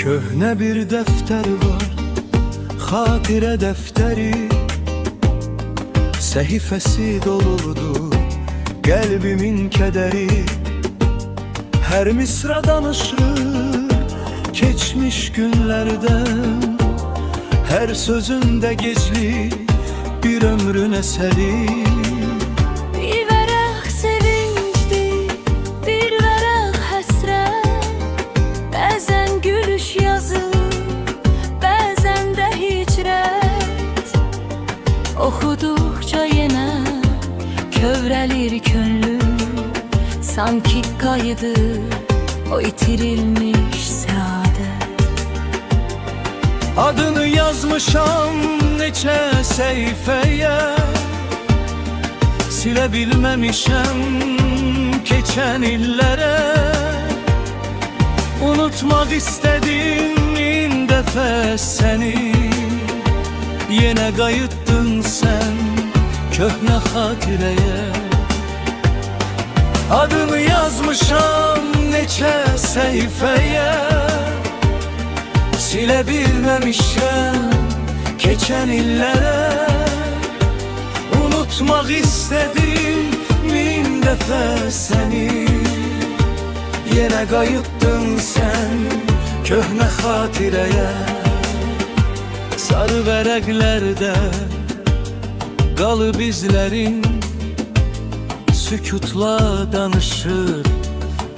Köhne bir defter var, hatire defteri. Sehifesi doludur kalbimin kederi. Her misra danışır geçmiş günlerden. Her sözünde gizli bir ömrün eseri. Bir vərəq sevincdir, bir vərəq həsrət. Bəzən gülüş yazır, bəzən də hicrət. Oxuduqca yenə kövrəlir könlüm. Sanki qayıdır o itirilmiş səadət. Adını yazmışam neçə səhifəyə, silə bilməmişəm keçən illərə. Unutmaq istədim min dəfə səni, yenə qayıtdın sən köhnə xatirəyə. Adını yazmışam neçə səhifəyə, silə bilməmişəm keçən illərə. Unutmaq istədim min dəfə səni, yenə qayıtdın sən köhnə xatirəyə. Sarı vərəqlərdə qalıb izlərin, sükutla danışır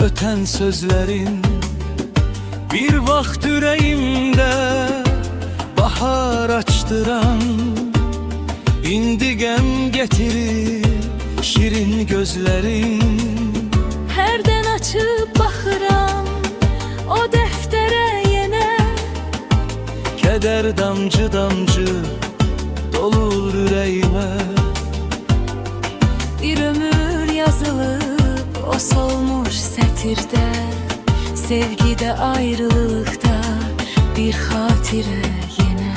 ötən sözlərin. Bir vaxt ürəyimdə bahar açdıran, indi qəm gətirir şirin gözlərin. Hərdən açıb baxıram o dəftərə yenə. Kədər damcı damcı dolur ürəyimə. Bir ömür yazılıb o solmuş sətirdə. Sevgidə, ayrılıqda bir xatirə yenə.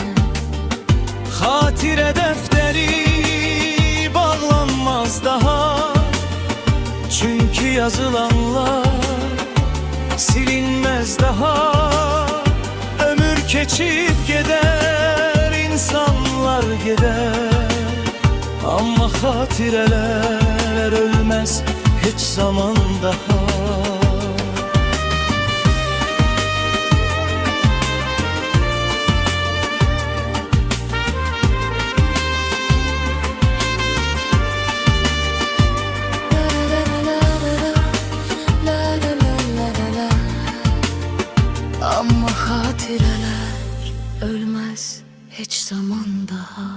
Xatirə dəftəri bağlanmaz daha, çünki yazılanlar silinməz daha. Ömür keçib gedər, insanlar gedər, amma xatirələr ölməz heç zaman daha. Amma xatirələr ölməz heç zaman daha.